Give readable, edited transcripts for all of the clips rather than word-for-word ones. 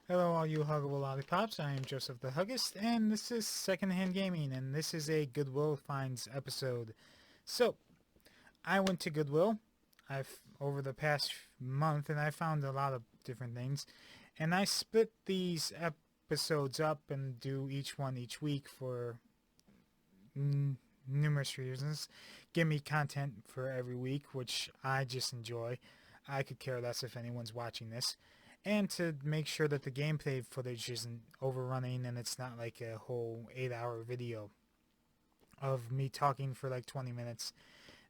Hello all you huggable lollipops, I am Joseph the Huggist, and this is Secondhand Gaming, and this is a Goodwill Finds episode. So, I went to Goodwill over the past month, and I found a lot of different things, and I split these episodes up and do each one each week for numerous reasons. Give me content for every week, which I just enjoy. I could care less if anyone's watching this. And to make sure that the gameplay footage isn't overrunning and it's not like a whole 8-hour video of me talking for like 20 minutes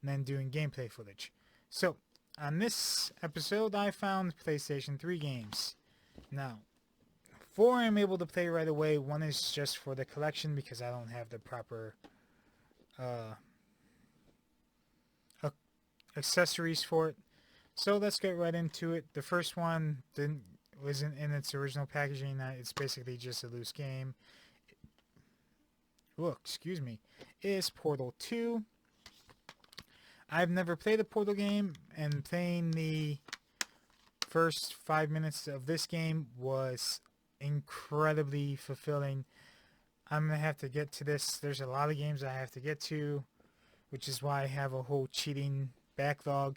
and then doing gameplay footage. So, on this episode, I found PlayStation 3 games. Now, 4 I'm able to play right away. 1 is just for the collection because I don't have the proper uh, accessories for it. So let's get right into it. The first one wasn't in its original packaging. It's basically just a loose game. Oh, excuse me. Is Portal 2. I've never played a Portal game, and playing the first 5 minutes of this game was incredibly fulfilling. I'm going to have to get to this. There's a lot of games I have to get to, which is why I have a whole cheating backlog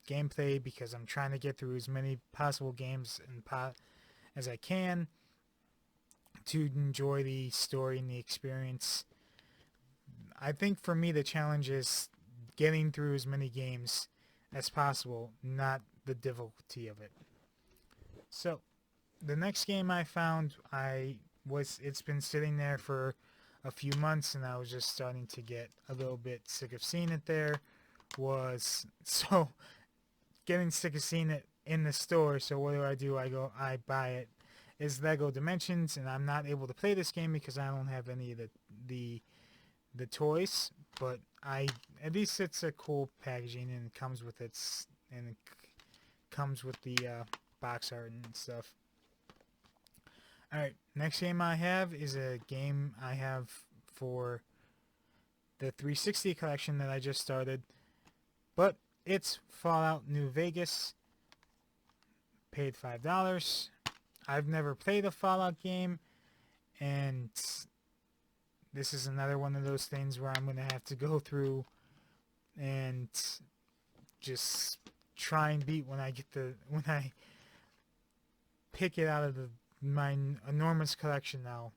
gameplay, because I'm trying to get through as many possible games as I can to enjoy the story and the experience. I think for me the challenge is getting through as many games as possible, not the difficulty of it. So the next game I found, it's been sitting there for a few months and I was just starting to get a little bit sick of seeing it there. Getting sick of seeing it in the store, so what do? I buy it. Is Lego Dimensions, and I'm not able to play this game because I don't have any of the toys, but at least it's a cool packaging and it comes with the box art and stuff. Alright, next game I have is a game I have for the 360 collection that I just started, but it's Fallout New Vegas. Paid $5. I've never played a Fallout game, and this is another one of those things where I'm going to have to go through and just try and beat when I pick it out of my enormous collection now.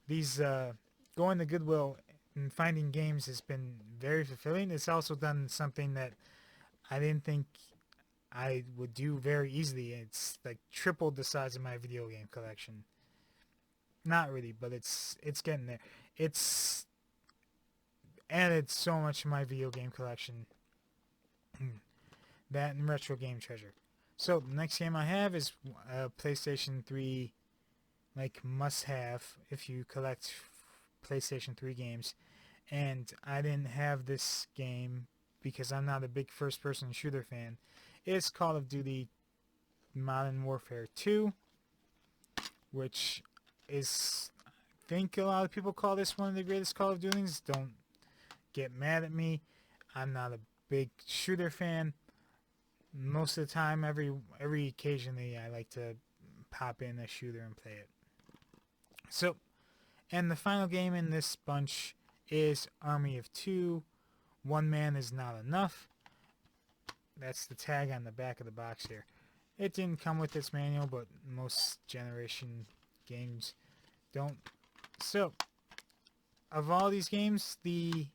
These going to Goodwill and finding games has been very fulfilling. It's also done something that I didn't think I would do very easily. It's like tripled the size of my video game collection. Not really, but it's getting there. It's added so much to my video game collection. That and retro game treasure. So the next game I have is a PlayStation 3 like must-have if you collect PlayStation 3 games. And I didn't have this game because I'm not a big first-person shooter fan. It's Call of Duty Modern Warfare 2, which is, I think a lot of people call this one of the greatest Call of Duties. Don't get mad at me. I'm not a big shooter fan. Most of the time, every occasionally, I like to pop in a shooter and play it. So, and the final game in this bunch is Army of Two. One man is not enough. That's the tag on the back of the box here. It didn't come with this manual, but most generation games don't. So, of all these games, the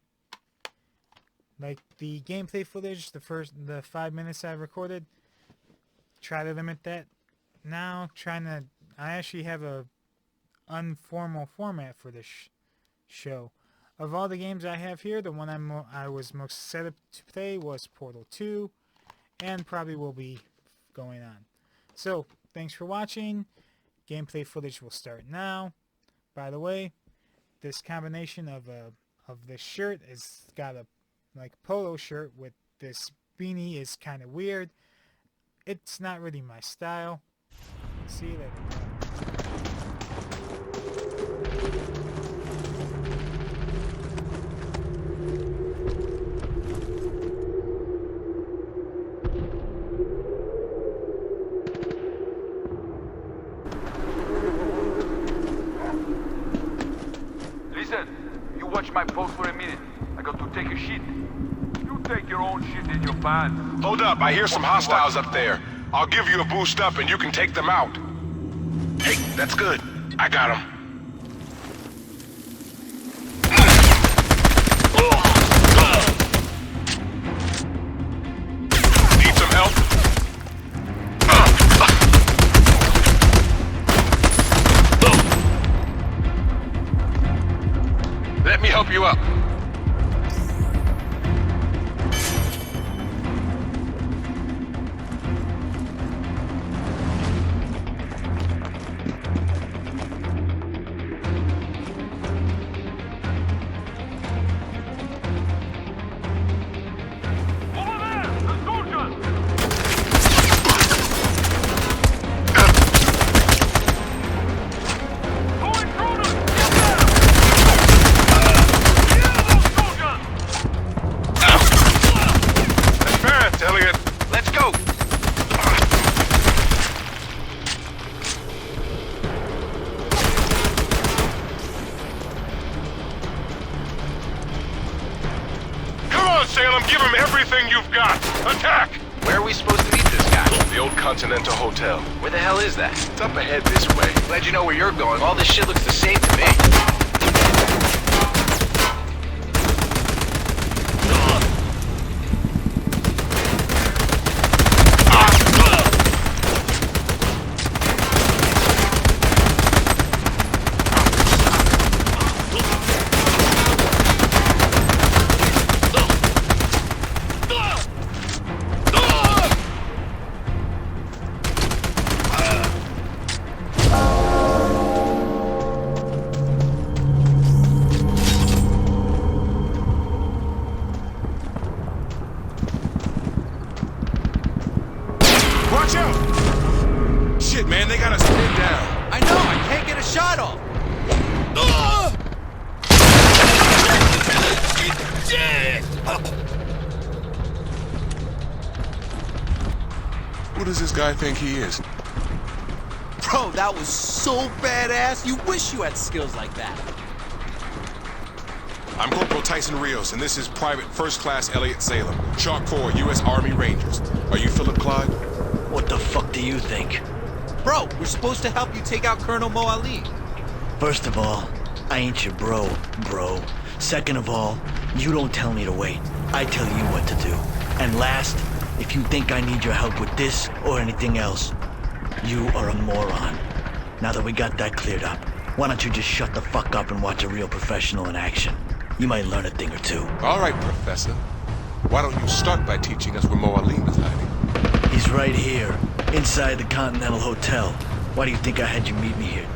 gameplay footage, the 5 minutes I recorded, try to limit that. Now, I actually have a informal format for this show. Of all the games I have here, the one I was most set up to play was Portal 2, and probably will be going on. So, thanks for watching. Gameplay footage will start now. By the way, this combination of this shirt has got a polo shirt with this beanie is kind of weird. It's not really my style. See you later. my post for a minute. I got to take a shit. You take your own shit in your pants. Hold up, I hear some hostiles up there. I'll give you a boost up and you can take them out. Hey, that's good. I got him. Need some help? Let me help you up. Salem, give him everything you've got! Attack! Where are we supposed to meet this guy? The old Continental Hotel. Where the hell is that? It's up ahead this way. Glad you know where you're going. All this shit looks the same to me. Watch out! Shit, man, they got us pinned down. I know, I can't get a shot off. Who does this guy think he is? Bro, that was so badass. You wish you had skills like that. I'm Corporal Tyson Rios, and this is Private First Class Elliot Salem, Chalk 4, U.S. Army Rangers. Are you Philip Clyde? What the fuck do you think? Bro, we're supposed to help you take out Colonel Mo Ali. First of all, I ain't your bro. Second of all, you don't tell me to wait. I tell you what to do. And last, if you think I need your help with this or anything else, you are a moron. Now that we got that cleared up, why don't you just shut the fuck up and watch a real professional in action? You might learn a thing or two. All right, Professor. Why don't you start by teaching us where Mo Ali was hiding? He's right here, inside the Continental Hotel. Why do you think I had you meet me here?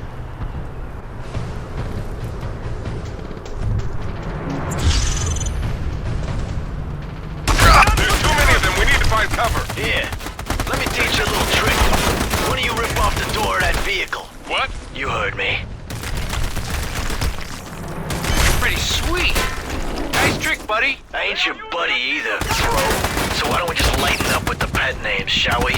There's too many of them. We need to find cover. Here, let me teach you a little trick. Why don't you rip off the door of that vehicle? What? You heard me. Pretty sweet. Nice trick, buddy. I ain't your buddy either, bro. So why don't we just lighten up with the pet names, shall we?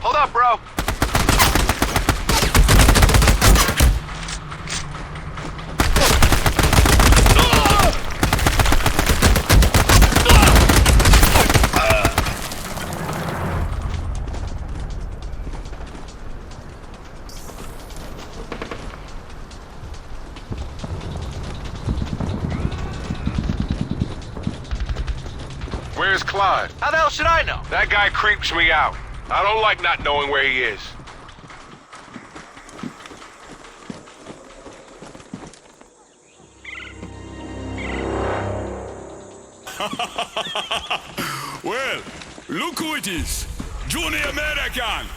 Hold up, bro. Where's Clyde? How the hell should I know? That guy creeps me out. I don't like not knowing where he is. Well, look who it is. Johnny American.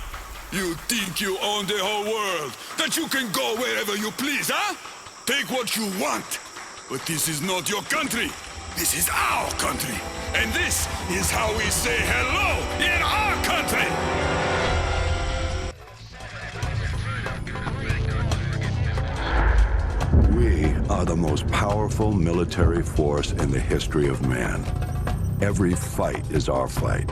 You think you own the whole world, that you can go wherever you please, huh? Take what you want. But this is not your country. This is our country. And this is how we say hello in our country. We are the most powerful military force in the history of man. Every fight is our fight.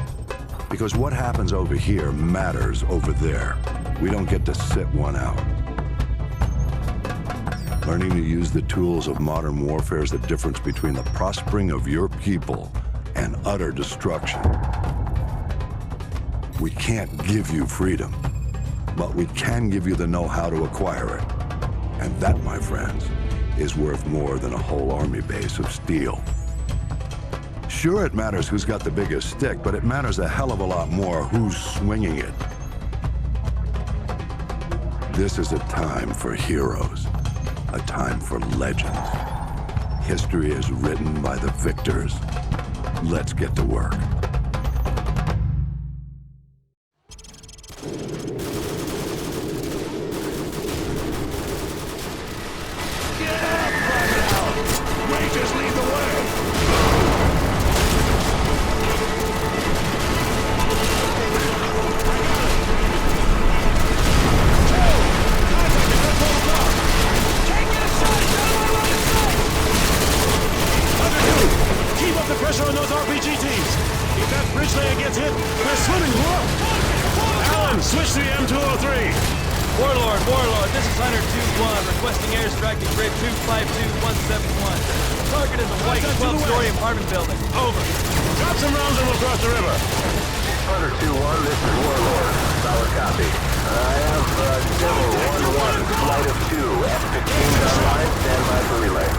Because what happens over here matters over there. We don't get to sit one out. Learning to use the tools of modern warfare is the difference between the prospering of your people and utter destruction. We can't give you freedom, but we can give you the know-how to acquire it. And that, my friends, is worth more than a whole army base of steel. Sure, it matters who's got the biggest stick, but it matters a hell of a lot more who's swinging it. This is a time for heroes, a time for legends. History is written by the victors. Let's get to work. Pressure on those RPG teams. If that bridge layer gets hit, we're swimming. Alan, switch to the M203. Warlord, this is Hunter 2-1, requesting airstrike at grid 252171. Target is a white 12-story apartment building. Over. Drop some rounds and we'll cross the river. Hunter 2-1, this is Warlord. Solid copy. I have Devil 1-1, flight of 2, F-15 online, stand by for relay.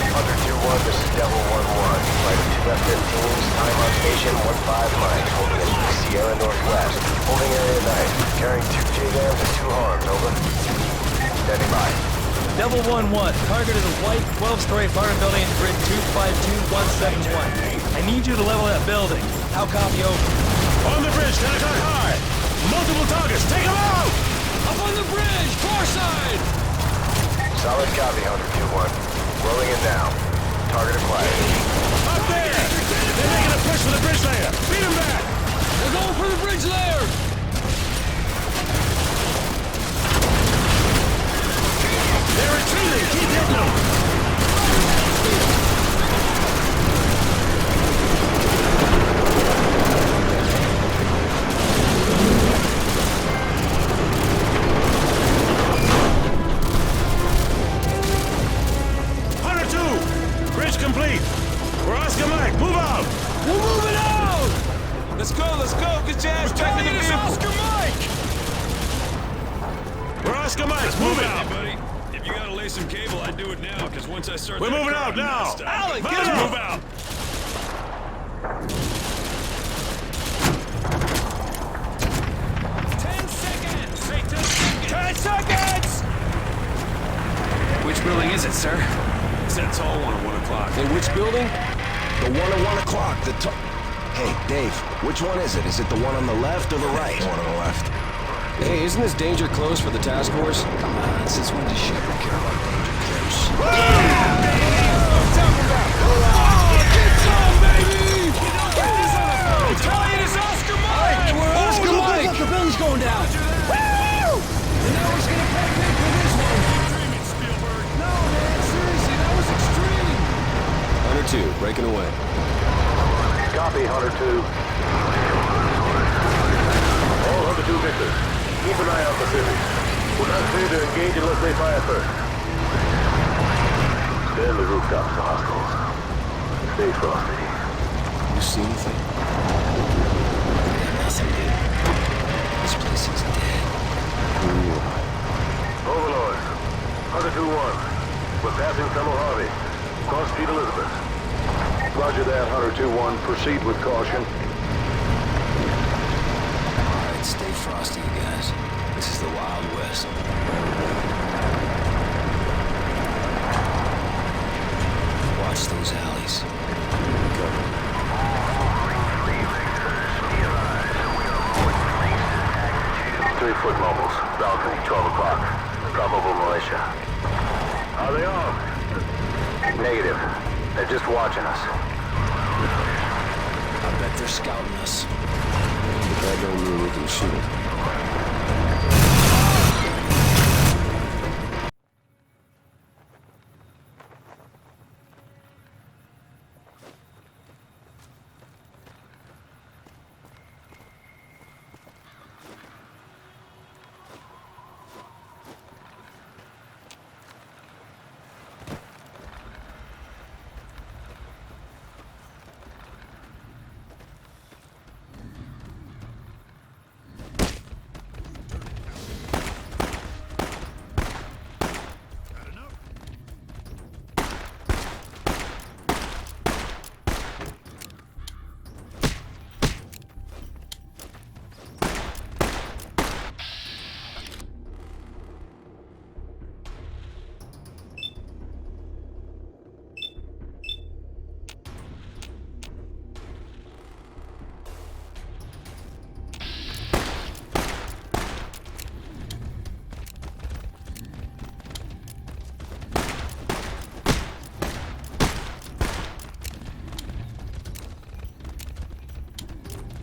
Hunter 2-1, this is Devil 1-1, flight of 2 F-15s, time on station 15 miles, holding in Sierra Northwest, holding area 9, carrying 2 JDAMs and 2 harms, over. Standing by. Devil 1-1, target is a white 12-story apartment building in grid 252171. I need you to level that building. How copy, over? On the bridge, 10 o'clock high. Multiple targets, take them out! Up on the bridge, far side! Solid copy, Hunter 2-1. Rolling in now. Target acquired. Up there! They're making a push for the bridge layer. Beat them back! They're going for the bridge layer! They're retreating! Keep hitting them! Complete. We're Oscar Mike. Move out. We're moving out. Let's go. Get your ass back in the vehicle. Oscar Mike. We're Oscar Mike. Move out, buddy. If you gotta lay some cable, I'd do it now. Because once I start, we're moving out now. Alan, get up. Move out. 10 seconds. Say 10 seconds. 10 seconds. Which building is it, sir? It's that tall one at 1 o'clock. In which building? The one at 1 o'clock, Hey, Dave, which one is it? Is it the one on the left or the right? The one on the left. Hey, isn't this danger close for the task force? Come on, since when does Shepard care about danger close? Get some, baby! I'm telling you, this Oscar Mike! We're Oscar Mike! The building's going down. Woo! And now he's gonna pay big for this one. No, man, seriously, that was extreme. Hunter 2, breaking away. Copy, Hunter 2. All Hunter 2 Victor. Keep an eye out for cities. We're not clear to engage unless they fire first. Stay on the rooftops, the hostiles. Stay frosty. You see anything? Nothing, dude. This place is dead. Overlord. Hunter 2-1. We're passing Tunnel Harvey. Cross Street Elizabeth. Roger that, Hunter 2-1. Proceed with caution. Alright, stay frosty, you guys. This is the Wild West. Watch those alleys. Cover. 3-foot mobiles. Balcony, 12 o'clock. Probable militia. Are they armed? Negative. They're just watching us. I bet they're scouting us. But that don't mean we can shoot it.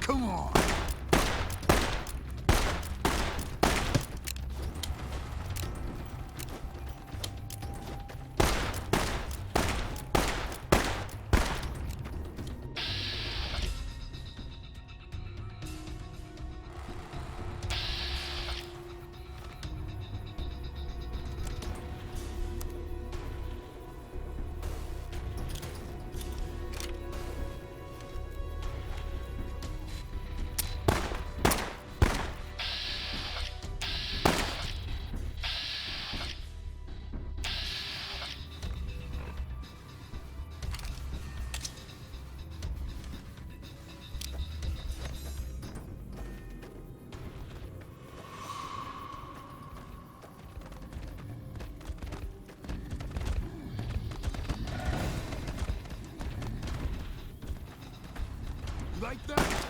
Come on. Like that?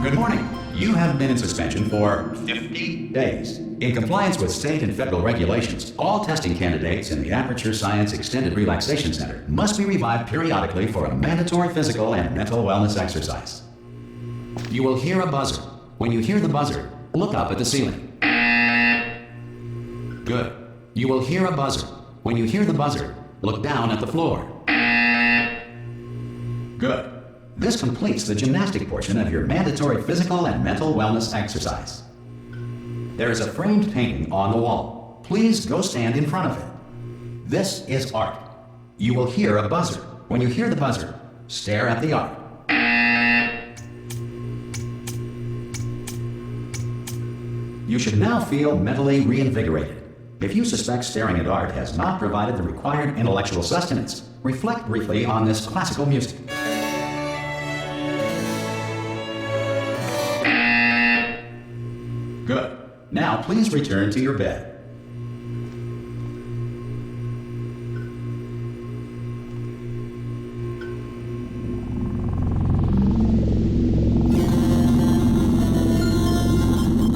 Good morning. You have been in suspension for 50 days. In compliance with state and federal regulations, all testing candidates in the Aperture Science Extended Relaxation Center must be revived periodically for a mandatory physical and mental wellness exercise. You will hear a buzzer. When you hear the buzzer, look up at the ceiling. Good. You will hear a buzzer. When you hear the buzzer, look down at the floor. Good. This completes the gymnastic portion of your mandatory physical and mental wellness exercise. There is a framed painting on the wall. Please go stand in front of it. This is art. You will hear a buzzer. When you hear the buzzer, stare at the art. You should now feel mentally reinvigorated. If you suspect staring at art has not provided the required intellectual sustenance, reflect briefly on this classical music. Good. Now please return to your bed.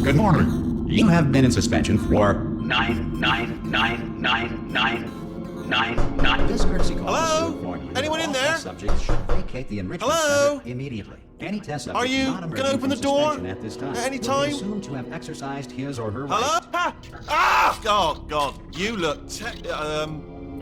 Good morning. You have been in suspension for 9999999. This courtesy call is to inform you that Anyone in all there? test subjects should vacate the enrichment Hello? center immediately. Any test subject Are you not emerging gonna open from the door suspension at this time at any will be time? assumed to have exercised his or her Hello? right. Ah! Oh, God. You look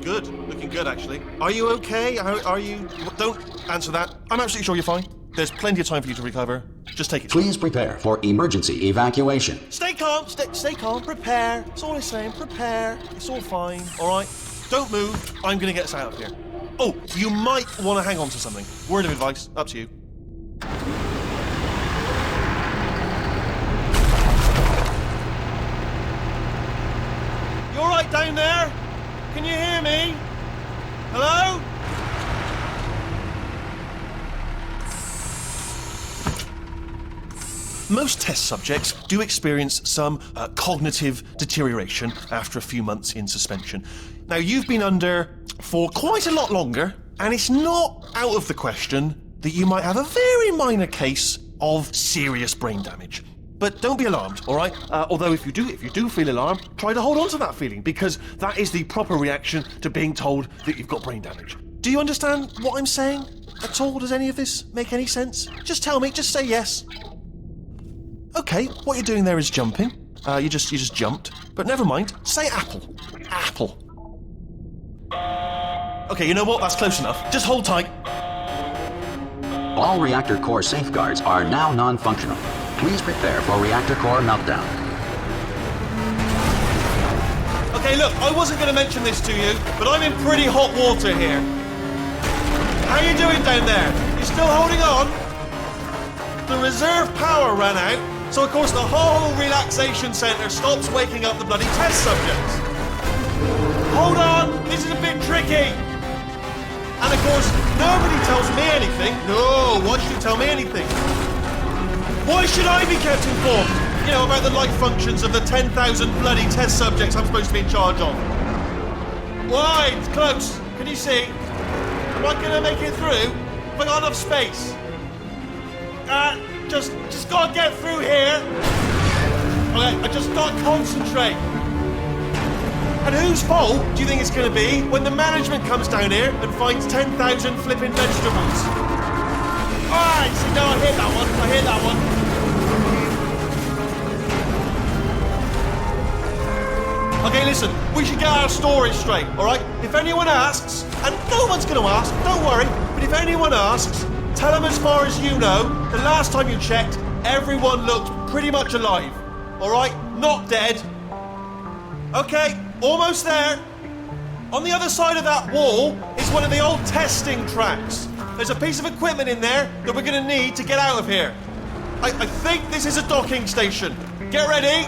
Good. Looking good, actually. Are you okay? Are you... Don't answer that. I'm absolutely sure you're fine. There's plenty of time for you to recover. Just take it. Please prepare for emergency evacuation. Stay calm. Stay calm. Prepare. That's all I'm saying. Prepare. It's all fine. All right? Don't move. I'm going to get us out of here. Oh, you might want to hang on to something. Word of advice. Up to you. You all right down there? Can you hear me? Hello? Most test subjects do experience some cognitive deterioration after a few months in suspension. Now, you've been under for quite a lot longer, and it's not out of the question that you might have a very minor case of serious brain damage. But don't be alarmed, all right? Although if you do feel alarmed, try to hold on to that feeling, because that is the proper reaction to being told that you've got brain damage. Do you understand what I'm saying at all? Does any of this make any sense? Just tell me, just say yes. Okay, what you're doing there is jumping. You just jumped. But never mind, say apple. Apple. Okay, you know what? That's close enough. Just hold tight. All reactor core safeguards are now non-functional. Please prepare for reactor core meltdown. Okay, look, I wasn't going to mention this to you, but I'm in pretty hot water here. How you doing down there? You still holding on? The reserve power ran out, so of course the whole relaxation centre stops waking up the bloody test subjects. Hold on, this is a bit tricky. And of course, nobody tells me anything. No, why should you tell me anything? Why should I be kept informed? You know, about the life functions of the 10,000 bloody test subjects I'm supposed to be in charge of. Why? It's close. Can you see? Am I gonna make it through? Have I got enough space? Just gotta get through here. Okay, I just gotta concentrate. And whose fault do you think it's gonna be when the management comes down here and finds 10,000 flipping vegetables? Alright, so no, I hear that one. Okay, listen, we should get our story straight, alright? If anyone asks, and no one's gonna ask, don't worry, but if anyone asks, tell them as far as you know, the last time you checked, everyone looked pretty much alive. Alright? Not dead. Okay, almost there. On the other side of that wall is one of the old testing tracks. There's a piece of equipment in there that we're going to need to get out of here. I think this is a docking station. Get ready.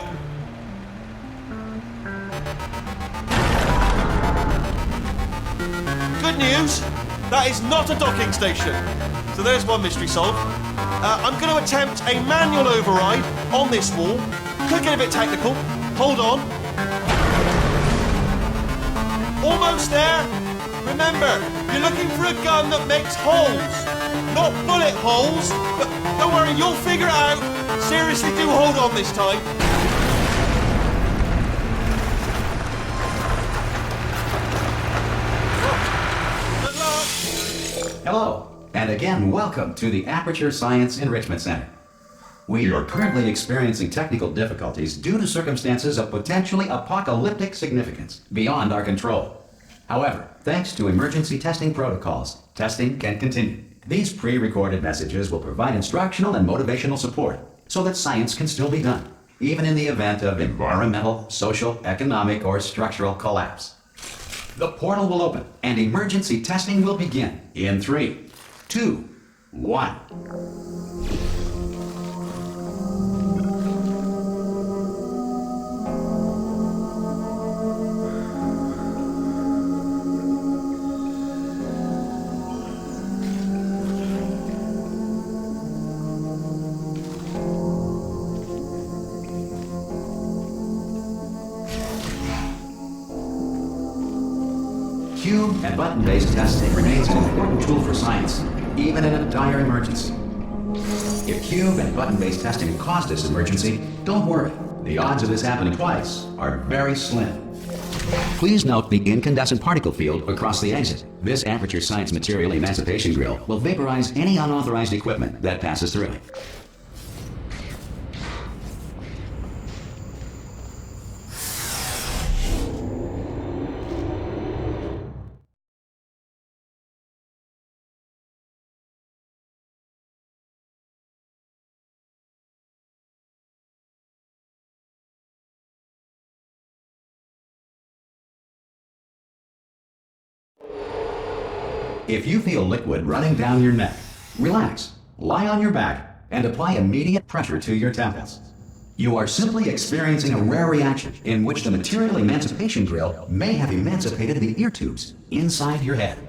Good news, that is not a docking station. So there's one mystery solved. I'm going to attempt a manual override on this wall. Could get a bit technical. Hold on. Almost there. Remember, you're looking for a gun that makes holes. Not bullet holes, but don't worry, you'll figure it out. Seriously, do hold on this time. Good luck. Hello, and again, welcome to the Aperture Science Enrichment Center. We are currently experiencing technical difficulties due to circumstances of potentially apocalyptic significance beyond our control. However, thanks to emergency testing protocols, testing can continue. These pre-recorded messages will provide instructional and motivational support so that science can still be done, even in the event of environmental, social, economic, or structural collapse. The portal will open and emergency testing will begin in 3, 2, 1. Cube and button-based testing remains an important tool for science, even in a dire emergency. If cube and button-based testing caused this emergency, don't worry. The odds of this happening twice are very slim. Please note the incandescent particle field across the exit. This Aperture Science Material Emancipation Grill will vaporize any unauthorized equipment that passes through it. If you feel liquid running down your neck, relax, lie on your back, and apply immediate pressure to your temples. You are simply experiencing a rare reaction in which the material emancipation drill may have emancipated the ear tubes inside your head.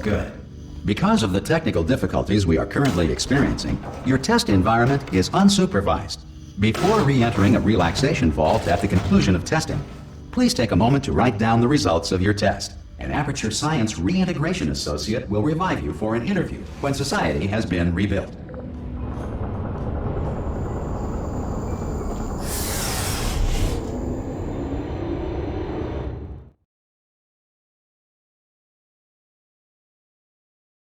Good. Because of the technical difficulties we are currently experiencing, your test environment is unsupervised. Before re-entering a relaxation vault at the conclusion of testing, please take a moment to write down the results of your test. An Aperture Science Reintegration Associate will revive you for an interview when society has been rebuilt.